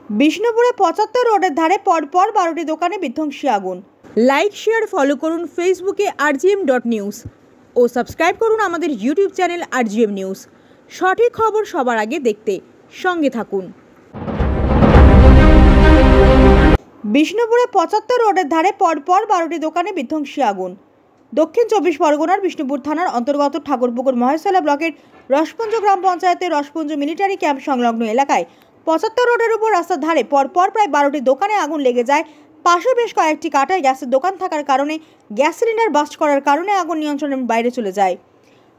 বিষ্ণুপুরে ৭৫ রোডের ধারে পরপর ১২টি দোকানে বিধ্বংসী আগুন। লাইক শেয়ার ফলো করুন ফেসবুকে rgm.news ও সাবস্ক্রাইব করুন আমাদের ইউটিউব চ্যানেল rgm নিউজ। সঠিক খবর সবার আগে দেখতে সঙ্গে থাকুন। বিষ্ণুপুরে ৭৫ রোডের ধারে পরপর ১২টি দোকানে বিধ্বংসী আগুন। দক্ষিণ ২৪ পরগনার বিষ্ণুপুর থানার অন্তর্গত ঠাকুরপুকুর মহেশতলা ব্লকের রসপুঞ্জ গ্রাম পঞ্চায়েতের রসপুঞ্জ মিলিটারি ক্যাম্প সংলগ্ন এলাকায় ৭৫ রোডের উপর রাস্তার ধারে পরপর প্রায় ১২টি দোকানে আগুন লেগে যায়। পাশে বেশ কয়েকটি কাটায় গ্যাসের দোকান থাকার কারণে গ্যাস সিলিন্ডার বাস্ট করার কারণে আগুন নিয়ন্ত্রণের বাইরে চলে যায়।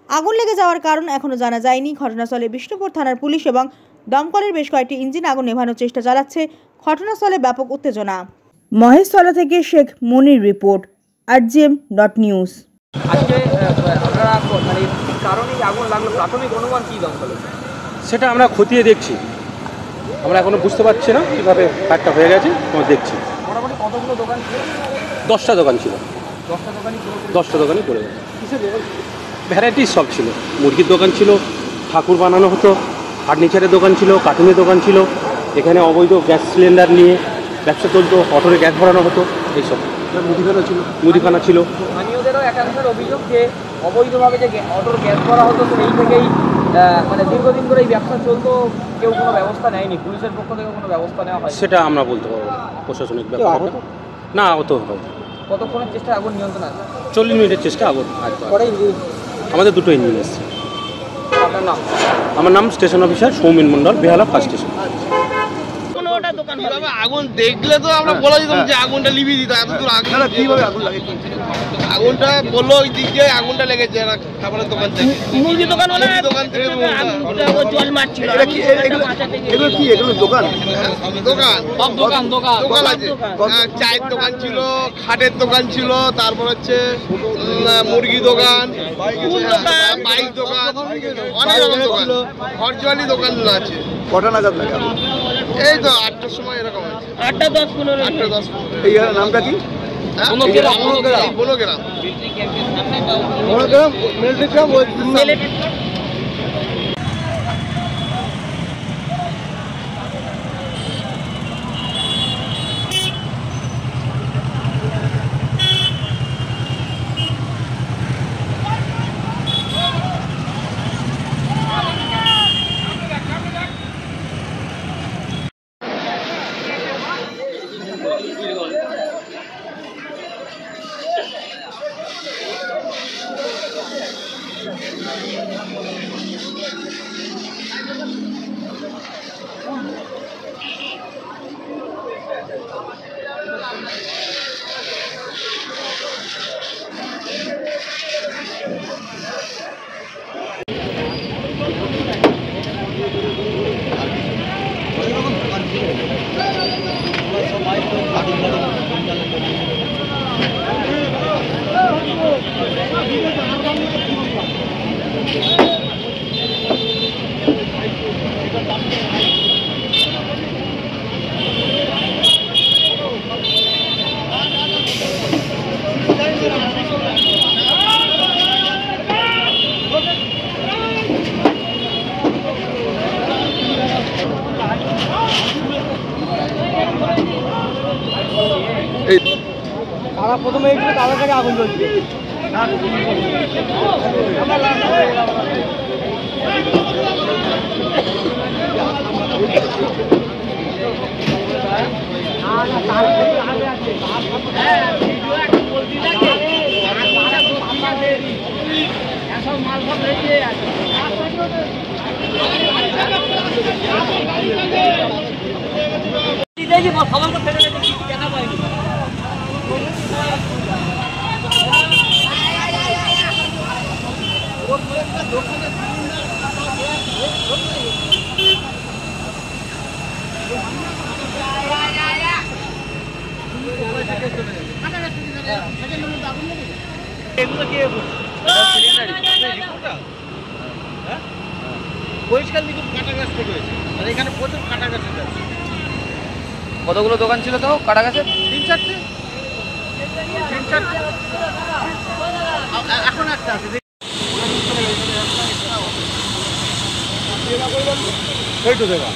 আগুন লেগে যাওয়ার কারণ এখনও জানা যায়নি। ঘটনাস্থলে বিষ্ণুপুর থানার পুলিশ এবং দমকলের বেশ কয়েকটি ইঞ্জিন আগুন নেভানোর চেষ্টা চালাচ্ছে। ঘটনাস্থলে ব্যাপক উত্তেজনা। মহেশতলা থেকে শেখ মনির রিপোর্ট, rgm.news। আজকে আপনারা মানে কারণে আগুন লাগলো, প্রাথমিক অনুমান কি দমকল? সেটা আমরা খতিয়ে দেখছি। আমরা এখনো বুঝতে পারছি না কীভাবে ফায়ারটা হয়ে গেছে, আমরা দেখছি। মোটামুটি কতগুলো দোকান ছিল? 10টা দোকান ছিল। 10টা দোকানই পড়ে গেছে। কিসের দোকান? ভ্যারাইটিস সব ছিল। মুরগির দোকান ছিল, ঠাকুর বানানো হতো, ফার্নিচারের দোকান ছিল, কার্টুনের দোকান ছিল। এখানে অবৈধ গ্যাস সিলিন্ডার নিয়ে ব্যবসা চলতো, অটোরে গ্যাস ভরানো হতো, এইসব। মুদিখানা ছিল। স্থানীয়দেরও একাংশের অভিযোগ যে অবৈধভাবে যে অটোর গ্যাস ভরা হতো, সেই থেকেই মানে দীর্ঘদিন ধরে এই ব্যবসা চলতো, কেউ কোনো ব্যবস্থা নেয়নি, পুলিশের পক্ষ থেকে কোনো ব্যবস্থা নেওয়া হয়? সেটা আমরা বলতে পারবো না, প্রশাসনিক ব্যাপার না। হতো কতক্ষণের চেষ্টা আগুন নিয়ন্ত্রণ আছে? 40 মিনিটের চেষ্টা আগুন। আমাদের দুটো ইঞ্জিন এসছে। আপনার নাম? আমার নাম স্টেশন অফিসার সৌমিন মন্ডল, বেহালা ফার্স্ট স্টেশন। আগুন দেখলে তো আমরা বলে দিতাম যে আগুনটা লিভিয়ে দিতাম। এত দূর আগুন কিভাবে আগুন লাগে? আগুনটা বললো ওই দিক দিয়ে আগুনটা লেগেছে খাবারের দোকান থেকে, মুরগির দোকান থেকে জল মারছিল। এগুলো কি? এগুলো দোকান আছে। চায়ের দোকান ছিল, খাটের দোকান ছিল, তারপর হচ্ছে মুরগি দোকান, বাইক দোকান, অনেক রকম দোকান, ঘরজোয়ালি দোকান আছে। কটা নাগাদ লাগে? এই তো 8টার সময় এরকম আছে। 8:10-15। এই নামটা কি? বনগ্রাম। Military camp. তারা প্রথমে এসেছিল, তাড়াতাড়ি আগুন জ্বলছে। দেখা পাইনি। কতগুলো দোকান ছিল তো কাটা গেছে? 3-4টে। এখন একটা আছে। ওইটু দেখা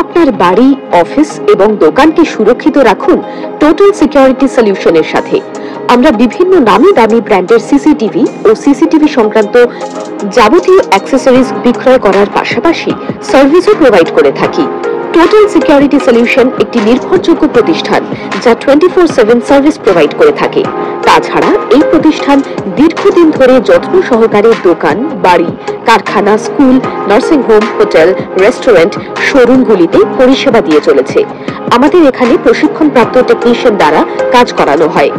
আপনার বাড়ি, অফিস এবং দোকানকে সুরক্ষিত রাখুন টোটাল সিকিউরিটি সলিউশনের সাথে। আমরা বিভিন্ন নামি দামি ব্র্যান্ডের সিসিটিভি ও সিসিটিভি সংক্রান্ত যাবতীয় অ্যাক্সেসরিজ বিক্রয় করার পাশাপাশি সার্ভিসও প্রোভাইড করে থাকি। টোটাল সিকিউরিটি সলিউশন একটি নির্ভরযোগ্য প্রতিষ্ঠান যা 24/7 সার্ভিস প্রোভাইড করে থাকে। তাছাড়া এই প্রতিষ্ঠান দীর্ঘদিন ধরে যত্ন সহকারে দোকান, বাড়ি, কারখানা, school, nursing home, hotel, restaurant, শোরুমগুলিতে পরিষেবা দিয়ে চলেছে। আমাদের এখানে প্রশিক্ষণপ্রাপ্ত টেকনিশিয়ান দ্বারা কাজ করানো হয়।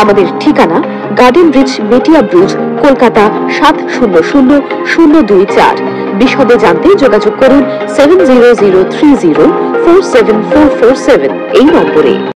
আমাদের ঠিকানা গার্ডেন ব্রিজ, মেটিয়া ব্রিজ, কলকাতা 700024। বিশদে জানতে যোগাযোগ করুন 7003047447 এই নম্বরে।